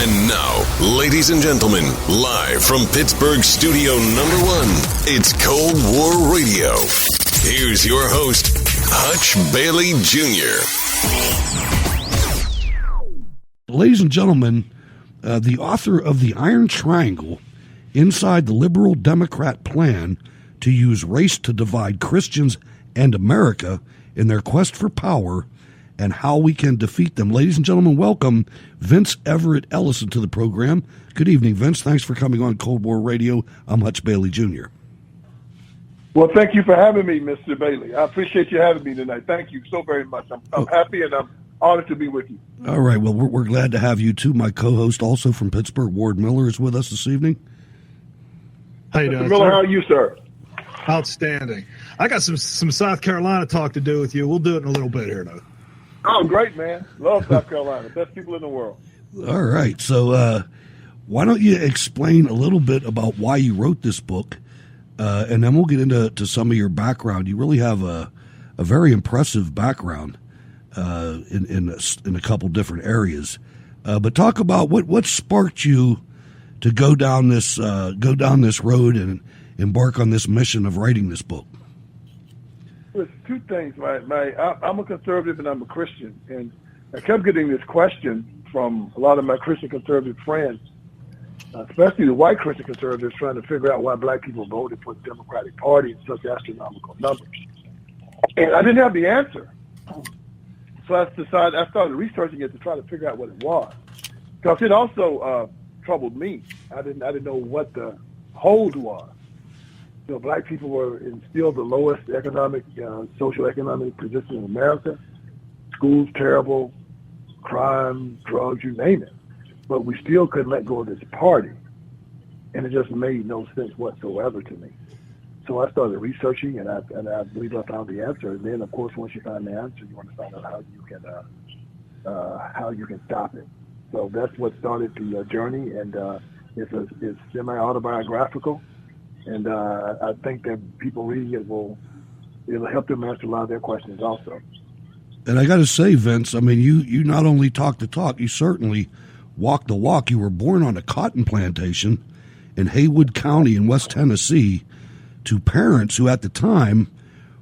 And now, ladies and gentlemen, live from Pittsburgh Studio Number 1, it's Cold War Radio. Here's your host, Hutch Bailey Jr. Ladies and gentlemen, the author of The Iron Triangle, Inside the Liberal Democrat Plan to Use Race to Divide Christians and America in Their Quest for Power and How We Can Defeat Them. Ladies and gentlemen, welcome Vince Everett Ellison to the program. Good evening, Vince. Thanks for coming on Cold War Radio. I'm Hutch Bailey Jr. Well, thank you for having me, Mr. Bailey. I appreciate you having me tonight. Thank you so very much. I'm happy and I'm honored to be with you. All right. Well, we're glad to have you, too. My co-host also from Pittsburgh, Ward Miller, is with us this evening. How you doing, Mr. Miller, sir? how are you, sir? Outstanding. I got some South Carolina talk to do with you. We'll do it in a little bit here, though. Oh, great, man. Love South Carolina. Best people in the world. All right. So why don't you explain a little bit about why you wrote this book, and then we'll get into some of your background. You really have a very impressive background in a couple different areas. But talk about what sparked you to go down this road and embark on this mission of writing this book. There's two things. I'm a conservative and I'm a Christian, and I kept getting this question from a lot of my Christian conservative friends, especially the white Christian conservatives, trying to figure out why black people voted for the Democratic Party in such astronomical numbers. And I didn't have the answer. So I started researching it to try to figure out what it was. Because it also troubled me. I didn't know what the hold was. You know, black people were in still the lowest economic, socioeconomic position in America. Schools terrible, crime, drugs, you name it. But we still couldn't let go of this party. And it just made no sense whatsoever to me. So I started researching, and I believe I found the answer. And then, of course, once you find the answer, you want to find out how you can stop it. So that's what started the journey, and it's semi-autobiographical. And I think that people reading it'll help them answer a lot of their questions also. And I got to say, Vince, I mean, you not only talk the talk, you certainly walk the walk. You were born on a cotton plantation in Haywood County in West Tennessee to parents who at the time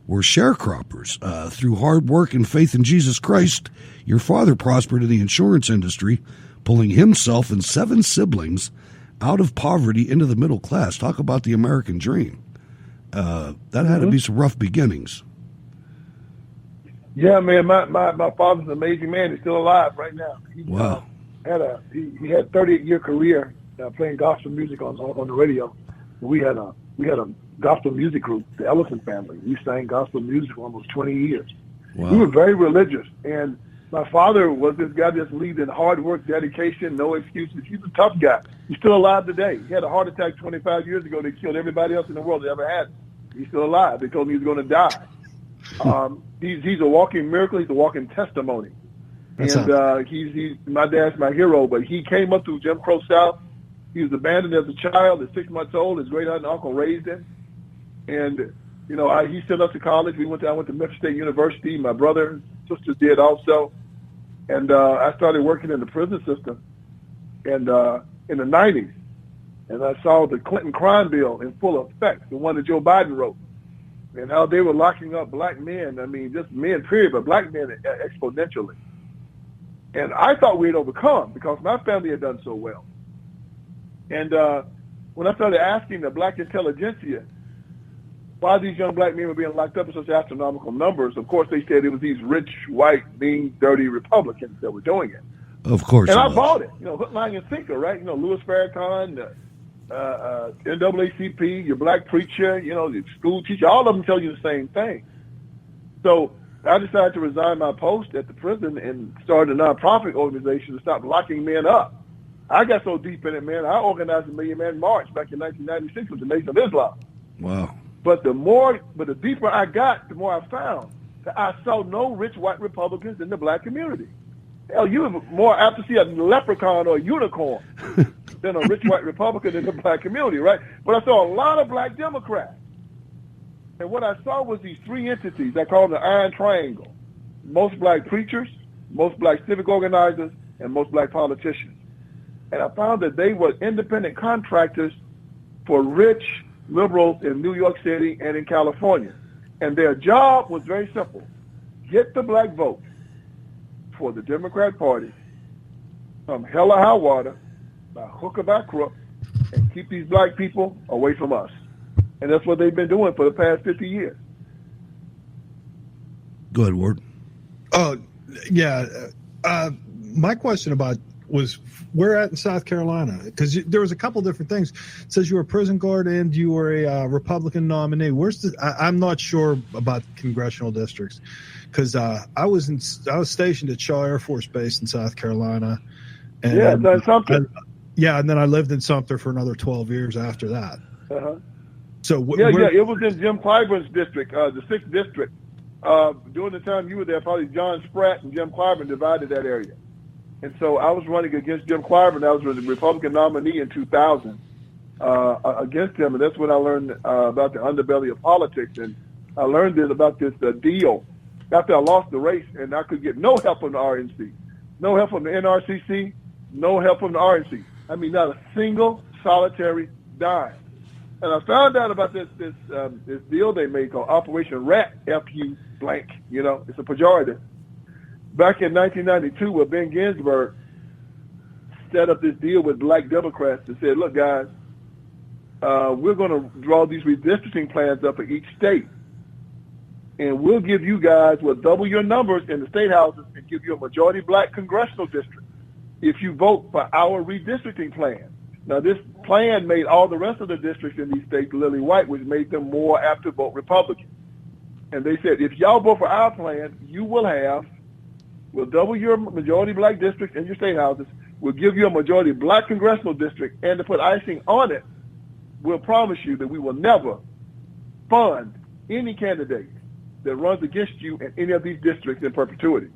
were sharecroppers. Through hard work and faith in Jesus Christ, your father prospered in the insurance industry, pulling himself and 7 siblings out of poverty into the middle class. Talk about the American dream. That had to be some rough beginnings. Yeah, man, my father's an amazing man. He's still alive right now. Wow. He had a 38-year career playing gospel music on the radio. We had a gospel music group, the Ellison family. We sang gospel music for almost 20 years. Wow. We were very religious, and my father was this guy that believed in hard work, dedication, no excuses. He's a tough guy. He's still alive today. He had a heart attack 25 years ago that killed everybody else in the world that ever had it. He's still alive. They told me he was going to die. He's a walking miracle. He's a walking testimony. He's my dad's my hero, but he came up through Jim Crow South. He was abandoned as a child at 6 months old. His great aunt and uncle raised him. And, you know, he sent us to college. I went to Memphis State University. My brother and sisters did also. And I started working in the prison system and in the 90s. And I saw the Clinton crime bill in full effect, the one that Joe Biden wrote, and how they were locking up black men. I mean, just men, period, but black men exponentially. And I thought we had overcome because my family had done so well. And when I started asking the black intelligentsia why these young black men were being locked up in such astronomical numbers, of course they said it was these rich, white, mean, dirty Republicans that were doing it. Of course. And I bought it. You know, hook, line, and sinker, right? You know, Louis Farrakhan, NAACP, your black preacher, you know, the school teacher, all of them tell you the same thing. So I decided to resign my post at the prison and start a nonprofit organization to stop locking men up. I got so deep in it, man, I organized a Million Man March back in 1996 with the Nation of Islam. Wow. But the deeper I got, the more I found that I saw no rich white Republicans in the black community. Hell, you were more apt to see a leprechaun or a unicorn than a rich white Republican in the black community, right? But I saw a lot of black Democrats. And what I saw was these 3 entities. I call them the Iron Triangle. Most black preachers, most black civic organizers, and most black politicians. and I found that they were independent contractors for rich liberals in New York City and in California. And their job was very simple. Get the black vote for the Democrat Party from hell or high water, by hook or by crook, and keep these black people away from us. And that's what they've been doing for the past 50 years. Go ahead, Ward. Oh, yeah. My question was where at in South Carolina? Because there was a couple different things. It says you were a prison guard and you were a Republican nominee. I'm not sure about congressional districts because I was stationed at Shaw Air Force Base in South Carolina. And, yeah, that's something. And then I lived in Sumter for another 12 years after that. Uh-huh. So it was in Jim Clyburn's district, the 6th district. During the time you were there, probably John Spratt and Jim Clyburn divided that area. And so I was running against Jim Clyburn. I was the Republican nominee in 2000 against him, and that's when I learned about the underbelly of politics. And I learned about this deal after I lost the race, and I could get no help from the RNC, no help from the NRCC, no help from the RNC. I mean, not a single solitary dime. And I found out about this deal they made called Operation Rat, F-U blank, it's a pejorative. Back in 1992, where Ben Ginsburg set up this deal with black Democrats and said, look, guys, we're going to draw these redistricting plans up for each state. And we'll give you guys, we'll double your numbers in the state houses and give you a majority black congressional district if you vote for our redistricting plan. Now, this plan made all the rest of the districts in these states lily white, which made them more apt to vote Republican. And they said, if y'all vote for our plan, we'll double your majority black districts in your state houses. We'll give you a majority black congressional district. And to put icing on it, we'll promise you that we will never fund any candidate that runs against you in any of these districts in perpetuity.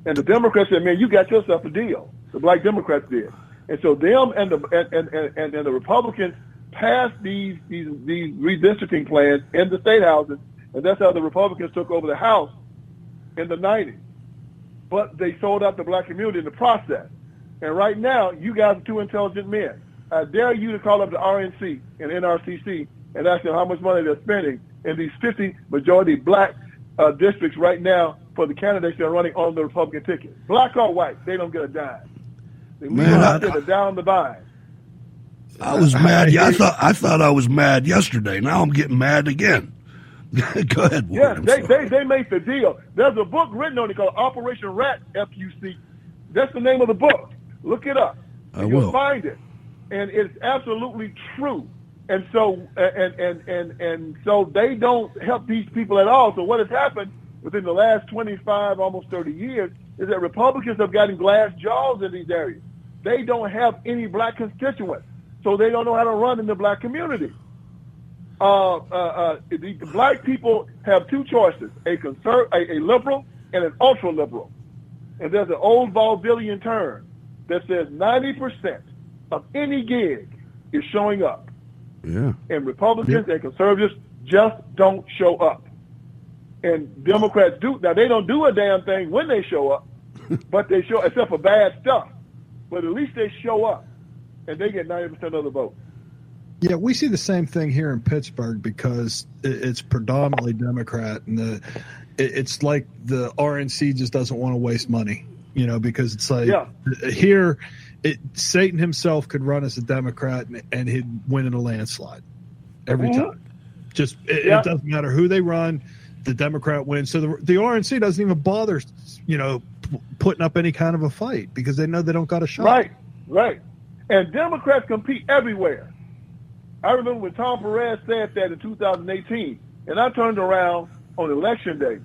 And the Democrats said, man, you got yourself a deal. The black Democrats did. And so them and the Republicans passed these redistricting plans in the state houses, and that's how the Republicans took over the House in the 90s. But they sold out the black community in the process. And right now, you guys are two intelligent men. I dare you to call up the RNC and NRCC and ask them how much money they're spending in these 50 majority black districts right now for the candidates that are running on the Republican ticket. Black or white, they don't get a dime. They leave down the vine. I was mad. Yeah, I thought I was mad yesterday. Now I'm getting mad again. Go ahead, Warren. Yes, they made the deal. There's a book written on it called Operation Rat, F-U-C. That's the name of the book. Look it up. You'll find it. And it's absolutely true. And so and so they don't help these people at all. So what has happened within the last 25, almost 30 years is that Republicans have gotten glass jaws in these areas. They don't have any black constituents, so they don't know how to run in the black community. The black people have two choices: a liberal and an ultra liberal. And there's an old vaudevillian term that says 90% of any gig is showing up. Yeah. And Republicans and conservatives just don't show up. And Democrats do. Now, they don't do a damn thing when they show up, but they show, except for bad stuff. But at least they show up, and they get 90% of the vote. Yeah, we see the same thing here in Pittsburgh because it's predominantly Democrat, and it's like the RNC just doesn't want to waste money, because it's like here, Satan himself could run as a Democrat and he'd win in a landslide every time. Just it doesn't matter who they run, the Democrat wins. So the RNC doesn't even bother, putting up any kind of a fight because they know they don't got a shot. Right. And Democrats compete everywhere. I remember when Tom Perez said that in 2018, and I turned around on election day.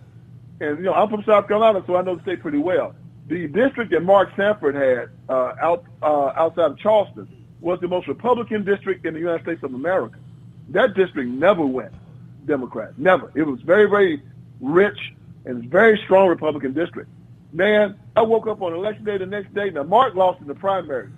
And, I'm from South Carolina, so I know the state pretty well. The district that Mark Sanford had outside of Charleston was the most Republican district in the United States of America. That district never went Democrat, never. It was very, very rich and very strong Republican district. Man, I woke up on election day the next day. Now, Mark lost in the primary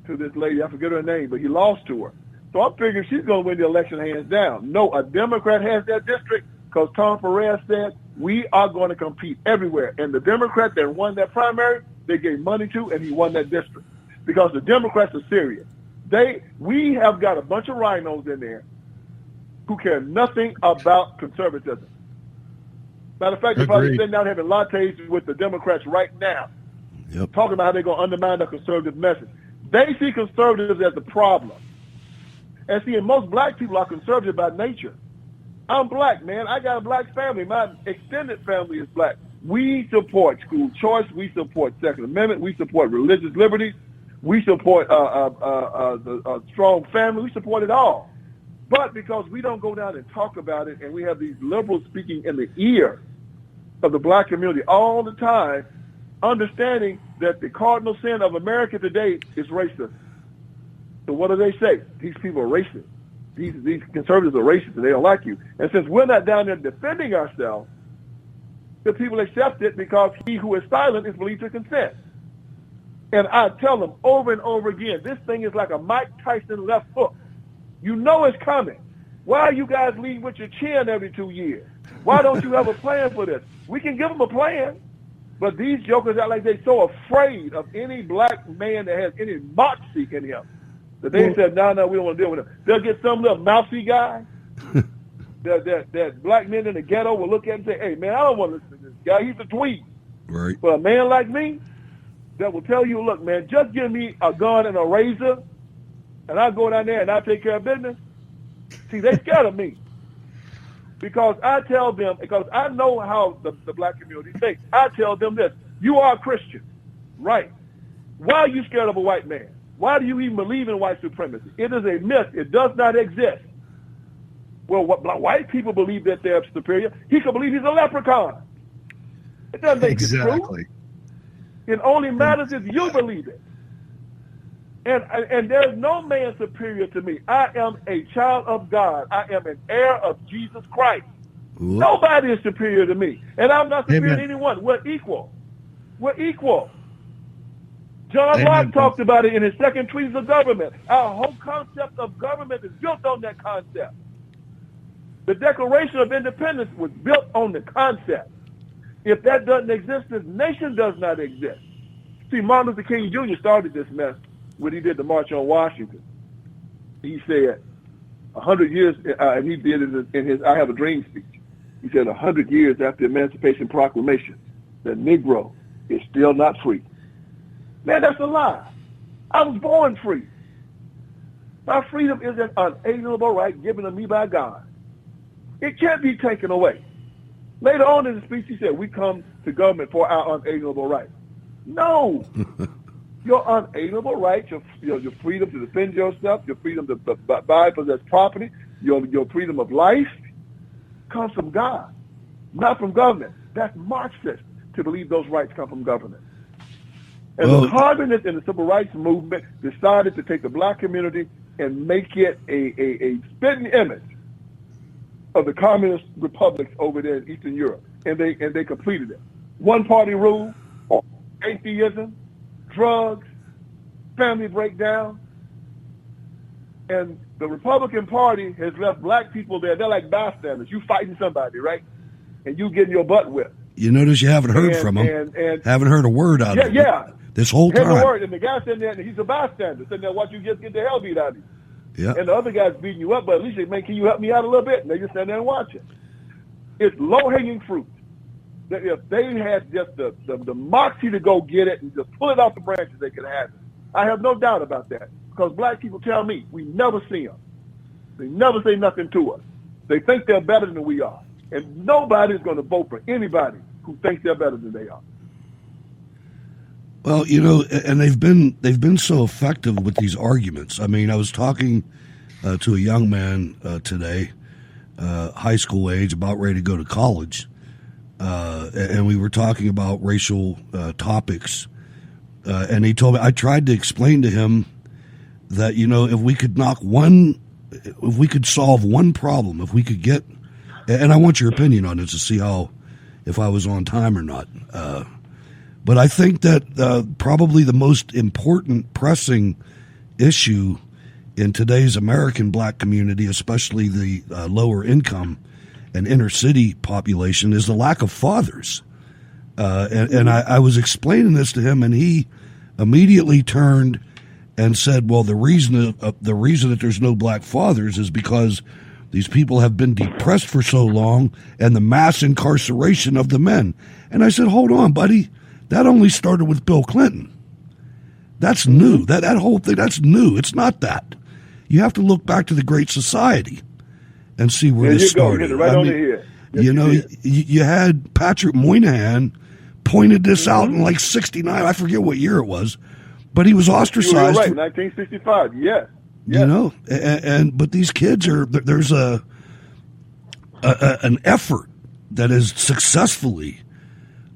to this lady. I forget her name, but he lost to her. So I'm figuring she's going to win the election hands down. No, a Democrat has that district because Tom Perez said, we are going to compete everywhere. And the Democrat that won that primary, they gave money to, and he won that district. because the Democrats are serious. We have got a bunch of rhinos in there who care nothing about conservatism. Matter of fact, they're probably sitting down having lattes with the Democrats right now, talking about how they're going to undermine the conservative message. They see conservatives as the problem. And see, most black people are conservative by nature. I'm black, man. I got a black family. My extended family is black. We support school choice. We support Second Amendment. We support religious liberties. We support the strong family. We support it all. But because we don't go down and talk about it, and we have these liberals speaking in the ear of the black community all the time, understanding that the cardinal sin of America today is racism. So what do they say? These people are racist. These conservatives are racist and they don't like you. And since we're not down there defending ourselves, the people accept it because he who is silent is believed to consent. And I tell them over and over again, this thing is like a Mike Tyson left hook. You know it's coming. Why are you guys leading with your chin every 2 years? Why don't you have a plan for this? We can give them a plan, but these jokers act like they're so afraid of any black man that has any moxie in him that they said, no, we don't want to deal with him. They'll get some little mousy guy that black men in the ghetto will look at and say, hey, man, I don't want to listen to this guy. He's a dweeb. Right. But a man like me that will tell you, look, man, just give me a gun and a razor, and I'll go down there and I'll take care of business. See, they scared of me. Because I tell them, because I know how the black community thinks, I tell them this: you are a Christian, right? Why are you scared of a white man? Why do you even believe in white supremacy? It is a myth. It does not exist. Well, white people believe that they're superior. He could believe he's a leprechaun. It doesn't make it true. It only matters if you believe it. And there's no man superior to me. I am a child of God. I am an heir of Jesus Christ. Ooh. Nobody is superior to me. And I'm not superior to anyone. We're equal. We're equal. John Locke talked about it in his second treatise of government. Our whole concept of government is built on that concept. The Declaration of Independence was built on the concept. If that doesn't exist, this nation does not exist. See, Martin Luther King Jr. started this mess when he did the March on Washington. He said 100 years, and he did it in his I Have a Dream speech. He said 100 years after the Emancipation Proclamation, the Negro is still not free. Man, that's a lie. I was born free. My freedom is an unalienable right given to me by God. It can't be taken away. Later on in the speech, he said, we come to government for our unalienable rights. No. Your unalienable rights, your freedom to defend yourself, your freedom to buy and possess property, your freedom of life comes from God, not from government. That's Marxist to believe those rights come from government. And the communists in the civil rights movement decided to take the black community and make it a spitting image of the communist republics over there in Eastern Europe. And they completed it. One party rule, atheism, drugs, family breakdown, and the Republican Party has left black people there. They're like bystanders. You fighting somebody, right? And you getting your butt whipped. You notice you haven't heard from them. And haven't heard a word out of them. Yeah. This whole time. Heard a word, and the guy sitting there, and he's a bystander, sitting there watching you just get the hell beat out of you. Yeah. And the other guy's beating you up, but at least they make, can you help me out a little bit? And they just stand there and watch it. It's low-hanging fruit. That if they had just the moxie to go get it and just pull it off the branches, they could have it. I have no doubt about that. Because black people tell me, we never see them. They never say nothing to us. They think they're better than we are. And nobody's going to vote for anybody who thinks they're better than they are. Well, you know, and they've been so effective with these arguments. I mean, I was talking to a young man today, high school age, about ready to go to college, and we were talking about racial topics. And he told me, I tried to explain to him that, you know, if we could solve one problem, if we could get, and I want your opinion on this to see if I was on time or not. But I think that probably the most important pressing issue in today's American black community, especially the lower income and inner city population, is the lack of fathers. And I was explaining this to him, and he immediately turned and said, well, the reason that there's no black fathers is because these people have been depressed for so long and the mass incarceration of the men. And I said, hold on, buddy. That only started with Bill Clinton. That's new. That whole thing, that's new. It's not that. You have to look back to the Great Society and see where this started. Right on the head. Yes, you had Patrick Moynihan pointed this out in like 69. I forget what year it was, but he was ostracized. You're right, 1965. Yes. You know, but these kids there's an effort that is successfully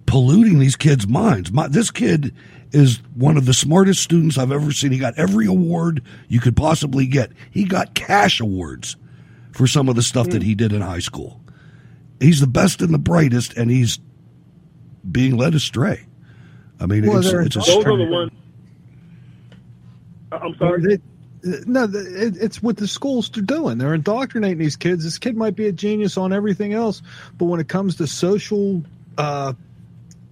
polluting these kids' minds. This kid is one of the smartest students I've ever seen. He got every award you could possibly get. He got cash awards for some of the stuff that he did in high school. He's the best and the brightest, and he's being led astray. I mean, those are the ones. I'm sorry. It's what the schools are doing. They're indoctrinating these kids. This kid might be a genius on everything else, but when it comes to social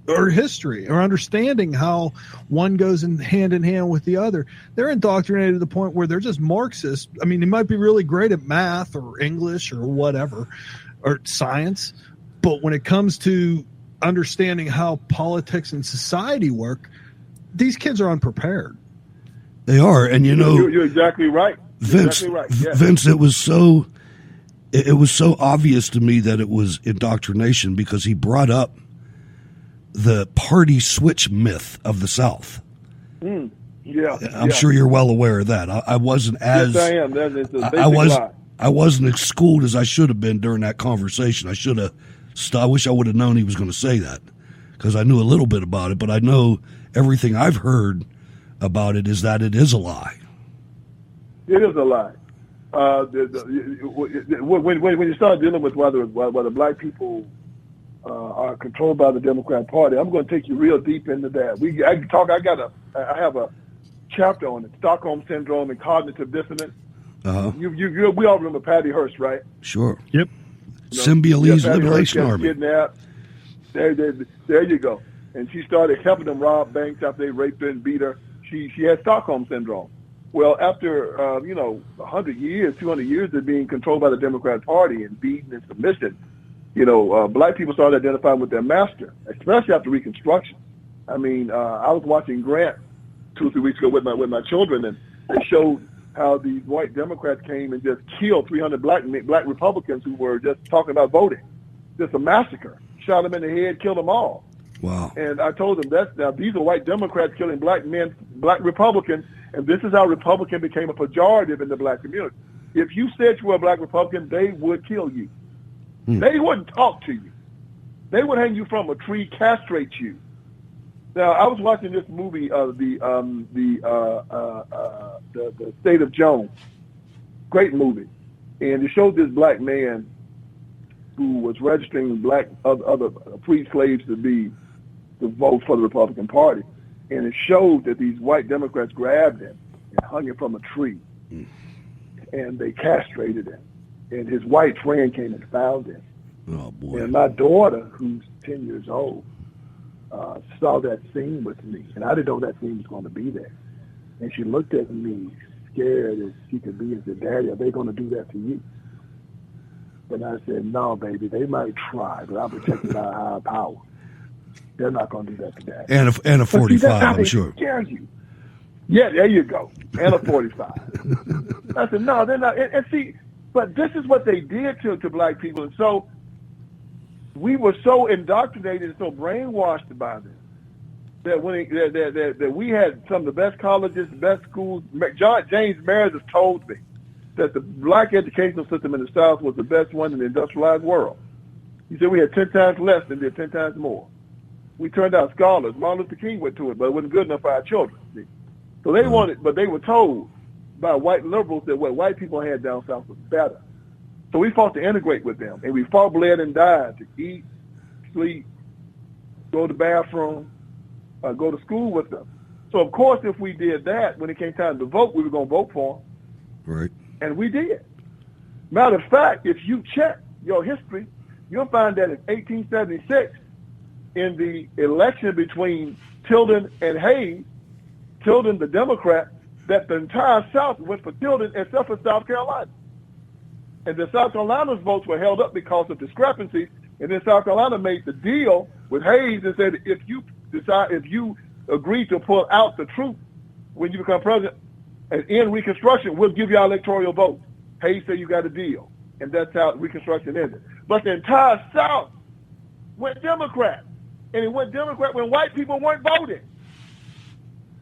or history or understanding how one goes hand in hand with the other, they're indoctrinated to the point where they're just Marxist. I mean, they might be really great at math or English or whatever, or science, but when it comes to understanding how politics and society work, these kids are unprepared. They are, and you're exactly right. Vince. Yes. Vince, it was so obvious to me that it was indoctrination because he brought up the party switch myth of the South. Yeah, I'm sure you're well aware of that. I wasn't as yes, I am. That's a basic lie. I wasn't as schooled as I should have been during that conversation. I wish I would have known he was going to say that because I knew a little bit about it, but I know everything I've heard about it is that it is a lie. It is a lie. When you start dealing with whether black people are controlled by the Democrat Party, I'm going to take you real deep into that. I have a chapter on it: Stockholm syndrome and cognitive dissonance. We all remember Patty Hearst, right? Sure. Yep. Symbionese Liberation Army. Kidnapped. There you go. And she started helping them rob banks after they raped her and beat her. She had Stockholm syndrome. Well, after 100 years, 200 years of being controlled by the Democrat Party and beaten and submission, black people started identifying with their master, especially after Reconstruction. I mean, I was watching Grant 2 or 3 weeks ago with my children, and they showed how these white Democrats came and just killed 300 black Republicans who were just talking about voting. Just a massacre. Shot them in the head, killed them all. Wow. And I told them these are white Democrats killing black men, black Republicans, and this is how Republican became a pejorative in the black community. If you said you were a black Republican, they would kill you. They wouldn't talk to you. They would hang you from a tree, castrate you. Now, I was watching this movie, the State of Jones. Great movie. And it showed this black man who was registering other freed slaves to vote for the Republican Party. And it showed that these white Democrats grabbed him and hung him from a tree. And they castrated him. And his white friend came and found him. Oh, boy. And my daughter, who's 10 years old, saw that scene with me. And I didn't know that scene was going to be there. And she looked at me scared as she could be and said, "Daddy, are they going to do that to you?" And I said, "No, baby, they might try, but I'm protected by a higher power. They're not going to do that to Daddy." And a 45, I'm sure. Scare you. Yeah, there you go. And a 45. I said, "No, they're not." And see, but this is what they did to black people. And so we were so indoctrinated and so brainwashed by them that that we had some of the best colleges, best schools. James Meredith told me that the black educational system in the South was the best one in the industrialized world. He said we had 10 times less and did 10 times more. We turned out scholars. Martin Luther King went to it, but it wasn't good enough for our children. See? So they wanted, but they were told by white liberals that what white people had down South was better. So we fought to integrate with them, and we fought, bled, and died to eat, sleep, go to the bathroom, go to school with them. So, of course, if we did that, when it came time to vote, we were going to vote for them. Right. And we did. Matter of fact, if you check your history, you'll find that in 1876, in the election between Tilden and Hayes, Tilden, the Democrat, that the entire South went for Tilden except for South Carolina. And the South Carolina's votes were held up because of discrepancies. And then South Carolina made the deal with Hayes and said, if you agree to pull out the troops when you become president and end Reconstruction, we'll give you our electoral vote. Hayes said you got a deal. And that's how Reconstruction ended. But the entire South went Democrat. And it went Democrat when white people weren't voting.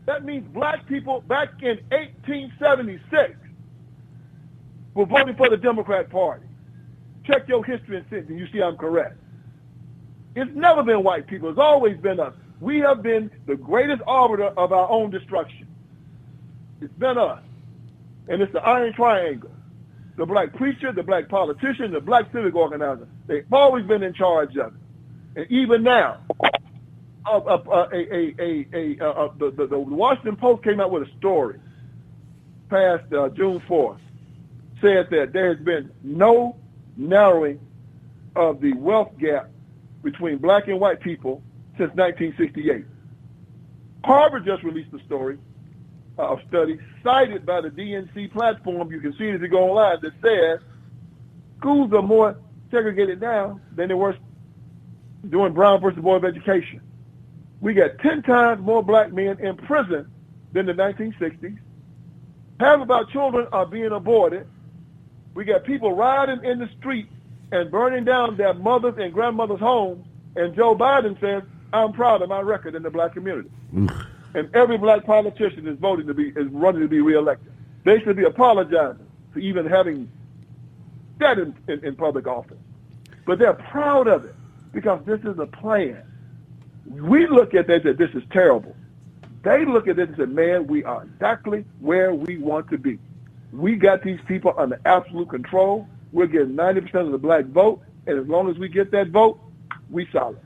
That means black people back in 1876 were voting for the Democrat Party. Check your history and see, and you see I'm correct. It's never been white people. It's always been us. We have been the greatest arbiter of our own destruction. It's been us. And it's the Iron Triangle. The black preacher, the black politician, the black civic organizer. They've always been in charge of it. And even now, the Washington Post came out with a story past June 4th, said that there has been no narrowing of the wealth gap between black and white people since 1968. Harvard just released a story, a study cited by the DNC platform, you can see it if you go online, that says schools are more segregated now than they were during Brown versus Board of Education. We got 10 times more black men in prison than the 1960s. Half of our children are being aborted. We got people riding in the street and burning down their mothers' and grandmothers' homes. And Joe Biden says, I'm proud of my record in the black community. And every black politician is running to be reelected. They should be apologizing for even having that in public office. But they're proud of it because this is a plan. We look at this and say, this is terrible. They look at this and say, man, we are exactly where we want to be. We got these people under absolute control. We're getting 90% of the black vote, and as long as we get that vote, we solid.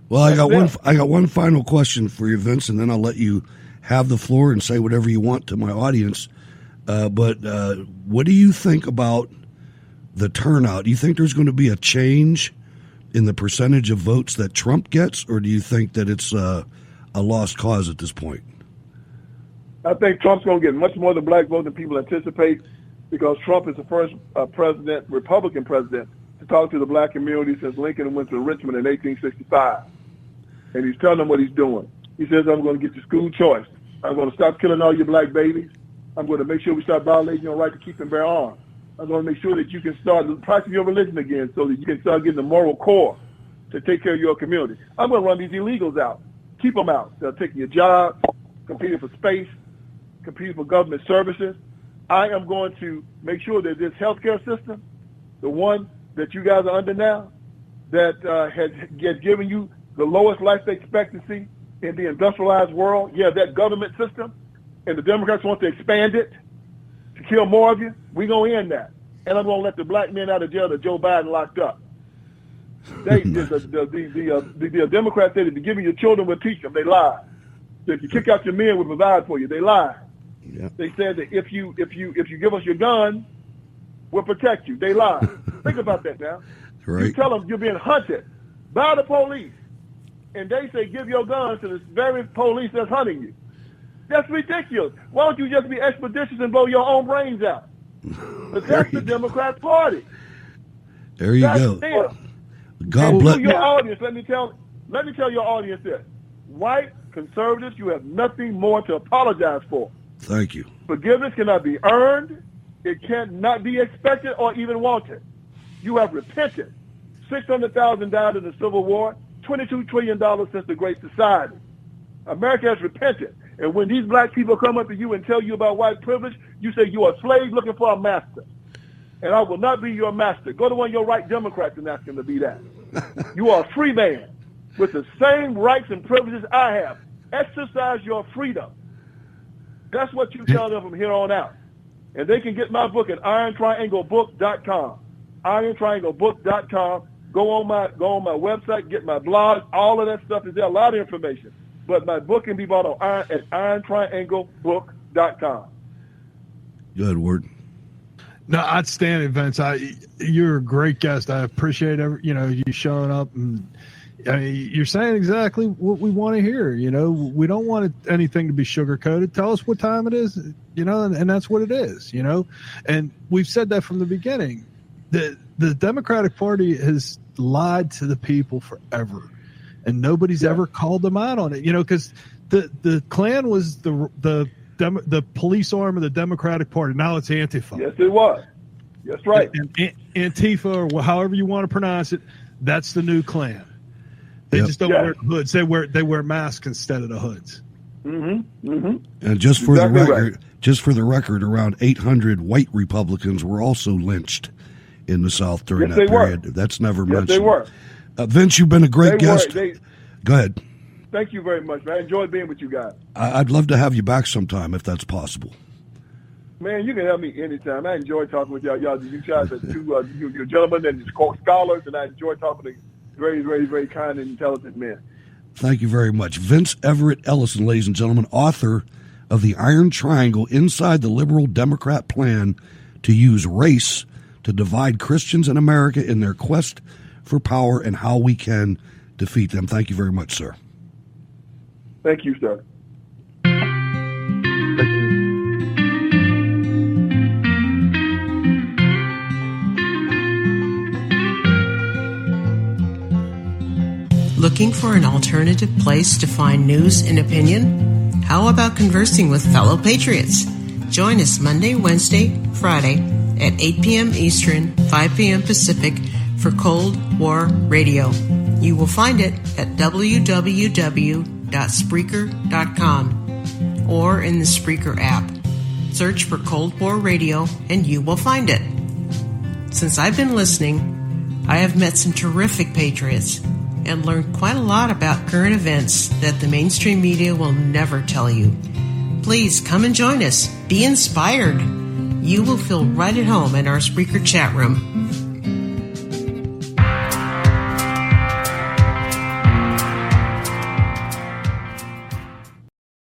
Well, I got one final question for you, Vince, and then I'll let you have the floor and say whatever you want to my audience. But what do you think about the turnout? Do you think there's going to be a change in the percentage of votes that Trump gets, or do you think that it's a lost cause at this point? I think Trump's going to get much more of the black vote than people anticipate because Trump is the first Republican president to talk to the black community since Lincoln went to Richmond in 1865. And he's telling them what he's doing. He says, I'm going to get you school choice. I'm going to stop killing all your black babies. I'm going to make sure we start violating your right to keep and bear arms. I'm going to make sure that you can start practicing your religion again so that you can start getting the moral core to take care of your community. I'm going to run these illegals out. Keep them out. They're taking your job, competing for space, competing for government services. I am going to make sure that this healthcare system, the one that you guys are under now, that has given you the lowest life expectancy in the industrialized world, that government system, and the Democrats want to expand it to kill more of you, we're going to end that. And I'm going to let the black men out of jail that Joe Biden locked up. The Democrats said if you give me your children, we'll teach them. They lied. So if you kick out your men, we'll provide for you. They lied. Yeah. They said that if you give us your gun, we'll protect you. They lied. Think about that now. Right. You tell them you're being hunted by the police, and they say give your gun to the very police that's hunting you. That's ridiculous. Why don't you just be expeditious and blow your own brains out? But that's the Democrat Party. There you go. Them. God bless your audience. Let me tell your audience this: white conservatives, you have nothing more to apologize for. Thank you. Forgiveness cannot be earned. It cannot be expected or even wanted. You have repented. 600,000 died in the Civil War. $22 trillion since the Great Society. America has repented. And when these black people come up to you and tell you about white privilege, you say you are a slave looking for a master. And I will not be your master. Go to one of your right Democrats and ask them to be that. You are a free man with the same rights and privileges I have. Exercise your freedom. That's what you tell them from here on out. And they can get my book at irontrianglebook.com. irontrianglebook.com. Go on my website, get my blog. All of that stuff is there. A lot of information. But my book can be bought at irontrianglebook.com. Good word. No, outstanding, Vince. You're a great guest. I appreciate you showing up and I mean, you're saying exactly what we want to hear. You know, we don't want anything to be sugar-coated. Tell us what time it is, you know, and that's what it is, you know. And we've said that from the beginning. The Democratic Party has lied to the people forever, and nobody's ever called them out on it, you know, because the Klan was the police arm of the Democratic Party. Now it's Antifa. Yes, it was. That's right. And Antifa, or however you want to pronounce it, that's the new Klan. They just don't wear hoods. They wear masks instead of the hoods. Mm-hmm. Mm-hmm. And just for the record, around 800 white Republicans were also lynched in the South during that period. That's never mentioned. Yes, they were. Vince, you've been a great guest. Go ahead. Thank you very much, man. I enjoyed being with you guys. I'd love to have you back sometime if that's possible. Man, you can have me anytime. I enjoy talking with y'all. You guys are two you're gentlemen and scholars, and I enjoy talking to very, very, very kind and intelligent men. Thank you very much. Vince Everett Ellison, ladies and gentlemen, author of The Iron Triangle, Inside the Liberal Democrat Plan to Use Race to Divide Christians in America in Their Quest for Power and How We Can Defeat Them. Thank you very much, sir. Thank you, sir. Thank you. Looking for an alternative place to find news and opinion? How about conversing with fellow patriots? Join us Monday, Wednesday, Friday at 8 p.m. Eastern, 5 p.m. Pacific for Cold War Radio. You will find it at www.Spreaker.com or in the Spreaker app. Search for Cold War Radio and you will find it. Since I've been listening, I have met some terrific patriots and learned quite a lot about current events that the mainstream media will never tell you. Please come and join us. Be inspired. You will feel right at home in our Spreaker chat room.